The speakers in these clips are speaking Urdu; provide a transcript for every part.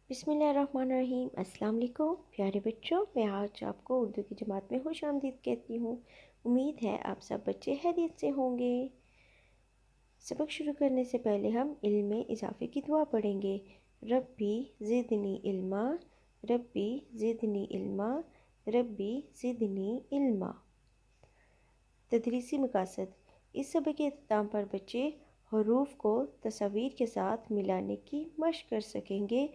بسم اللہ الرحمن الرحیم۔ السلام علیکم پیارے بچوں، میں آج آپ کو اردو کی جماعت میں خوش آمدید کہتی ہوں۔ امید ہے آپ سب بچے خیریت سے ہوں گے۔ سبق شروع کرنے سے پہلے ہم علم میں اضافے کی دعا پڑھیں گے۔ ربی زدنی علما، ربی زدنی علما، ربی زدنی علما۔ تدریسی مقاصد: اس سبق کے اختتام پر بچے حروف کو تصاویر کے ساتھ ملانے کی مشق کر سکیں گے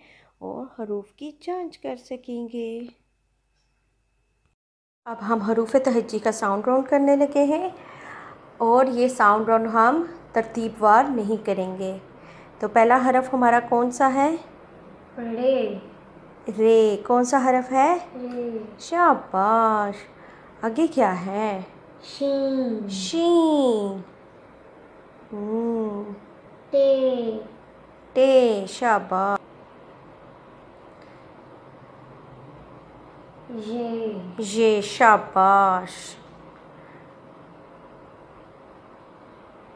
اور حروف کی جانچ کر سکیں گے۔ اب ہم حروف تہجی کا ساؤنڈ راؤنڈ کرنے لگے ہیں اور یہ ساؤنڈ راؤنڈ ہم ترتیب وار نہیں کریں گے۔ تو پہلا حرف ہمارا کون سا ہے؟ رے۔ رے۔ کون سا حرف ہے؟ رے۔ شاباش۔ آگے کیا ہے؟ شین۔ شین۔ ٹے۔ ٹے۔ شاباش۔ ژے۔ ژے۔ شاباش۔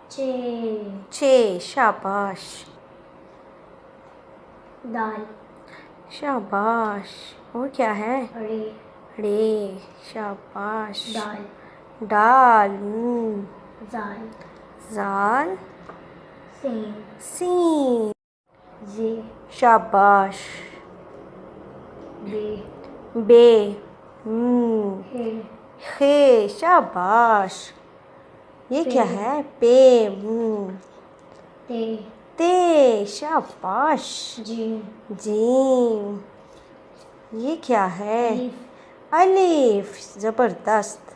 چے۔ چے۔ شاباش۔ دال۔ شاباش۔ اور کیا ہے؟ رے۔ رے۔ شاباش۔ دال۔ ڈال۔ زال۔ زال۔ سین۔ سین۔ زے۔ شاباش۔ بے۔ بے۔ ہے۔ خے۔ شاباش۔ یہ کیا ہے؟ پے۔ تے۔ تے۔ شاباش۔ جیم۔ جیم۔ یہ کیا ہے؟ الف۔ الف۔ زبردست۔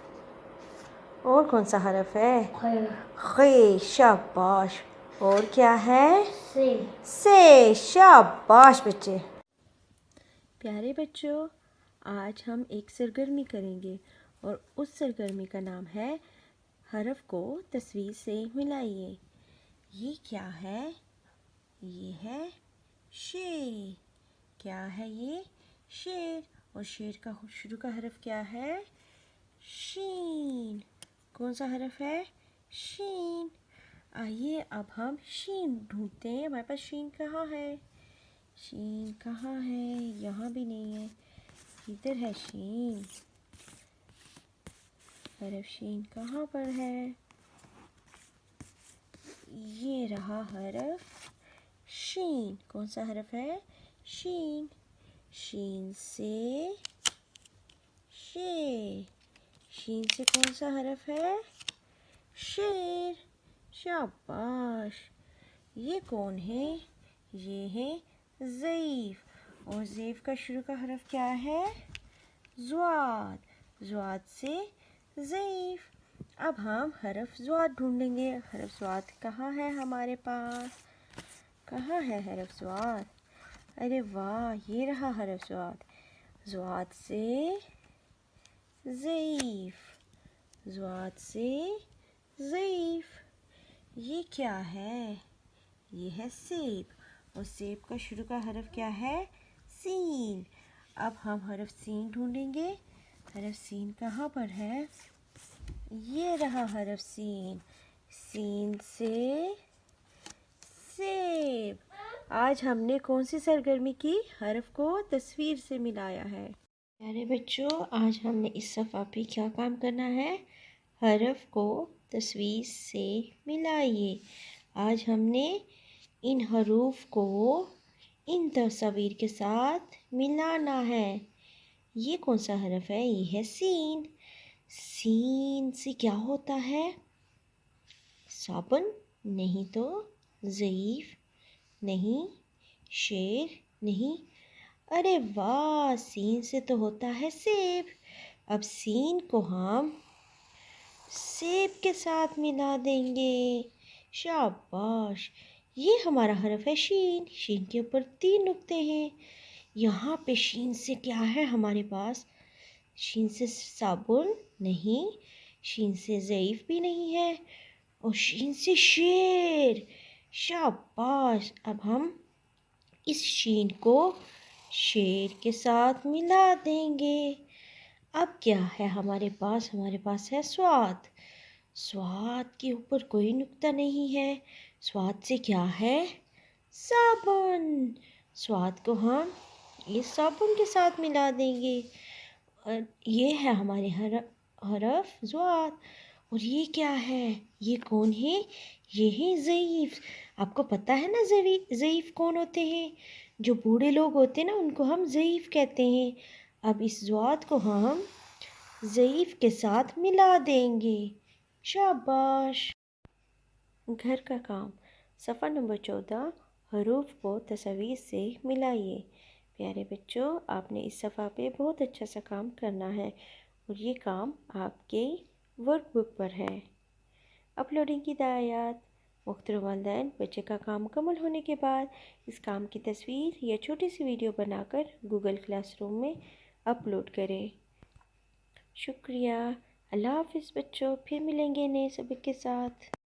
اور کون سا حرف ہے؟ خے۔ خے۔ شاباش۔ اور کیا ہے؟ سے۔ سے۔ شاباش بچے۔ پیارے بچوں، آج ہم ایک سرگرمی کریں گے اور اس سرگرمی کا نام ہے حرف کو تصویر سے ملائیے۔ یہ کیا ہے؟ یہ ہے شیر۔ کیا ہے یہ؟ شیر۔ اور شیر کا شروع کا حرف کیا ہے؟ شین۔ کون سا حرف ہے؟ شین۔ آئیے اب ہم شین ڈھونڈتے ہیں۔ ہمارے پاس شین کہاں ہے؟ شین کہاں ہے؟ یہاں بھی نہیں ہے۔ ادھر ہے شین۔ حرف شین کہاں پر ہے؟ یہ رہا حرف شین۔ کون سا حرف ہے؟ شین۔ شین سے شیر۔ شین سے کون سا حرف ہے؟ شیر۔ شاباش۔ یہ کون ہے؟ یہ ہے ضعیف۔ اور ضعیف کا شروع کا حرف کیا ہے؟ ضاد۔ ضاد سے ضعیف۔ اب ہم حرف ضاد ڈھونڈیں گے۔ حرف ضاد کہاں ہے ہمارے پاس؟ کہاں ہے حرف ضاد؟ ارے واہ، یہ رہا حرف ضاد۔ ضاد سے ضعیف۔ ضاد سے ضعیف۔ یہ کیا ہے؟ یہ ہے سیب۔ اور سیب کا شروع کا حرف کیا ہے؟ سین۔ اب ہم حرف سین ڈھونڈیں گے۔ حرف سین کہاں پر ہے؟ یہ رہا حرف سین۔ سین سے سیب۔ آج ہم نے کون سی سرگرمی کی؟ حرف کو تصویر سے ملایا ہے۔ پیارے بچوں، آج ہم نے اس صفحہ پہ کیا کام کرنا ہے؟ حرف کو تصویر سے ملائیے۔ آج ہم نے ان حروف کو ان تصاویر کے ساتھ ملانا ہے۔ یہ کون سا حرف ہے؟ یہ ہے سین۔ سین سے کیا ہوتا ہے؟ صابن نہیں تو، ضعیف نہیں، شیر نہیں۔ ارے واہ، سین سے تو ہوتا ہے سیب۔ اب سین کو ہم سیب کے ساتھ ملا دیں گے۔ شاباش۔ یہ ہمارا حرف ہے شین۔ شین کے اوپر 3 نقطے ہیں۔ یہاں پہ شین سے کیا ہے ہمارے پاس؟ شین سے صابن نہیں، شین سے ضعیف بھی نہیں ہے، اور شین سے شیر۔ شاباش۔ اب ہم اس شین کو شیر کے ساتھ ملا دیں گے۔ اب کیا ہے ہمارے پاس؟ ہمارے پاس ہے صاد۔ صاد کے اوپر کوئی نقطہ نہیں ہے۔ صاد سے کیا ہے؟ صابن۔ صاد کو ہم یہ صابن کے ساتھ ملا دیں گے۔ اور یہ ہے ہمارے حرف ضاد۔ اور یہ کیا ہے؟ یہ کون ہے؟ یہ ہے ضعیف۔ آپ کو پتہ ہے نا ضعیف کون ہوتے ہیں؟ جو بوڑھے لوگ ہوتے ہیں نا، ان کو ہم ضعیف کہتے ہیں۔ اب اس ضاد کو ہم ضعیف کے ساتھ ملا دیں گے۔ شاباش۔ گھر کا کام، صفحہ نمبر 14، حروف کو تصاویر سے ملائیے۔ پیارے بچوں، آپ نے اس صفحہ پہ بہت اچھا سا کام کرنا ہے، اور یہ کام آپ کے ورک بک پر ہے۔ اپلوڈنگ کی ہدایات۔ محترم والدین، بچے کا کام مکمل ہونے کے بعد اس کام کی تصویر یا چھوٹی سی ویڈیو بنا کر گوگل کلاس روم میں اپلوڈ کریں۔ شکریہ۔ اللہ حافظ بچوں، پھر ملیں گے نئے سبق کے ساتھ۔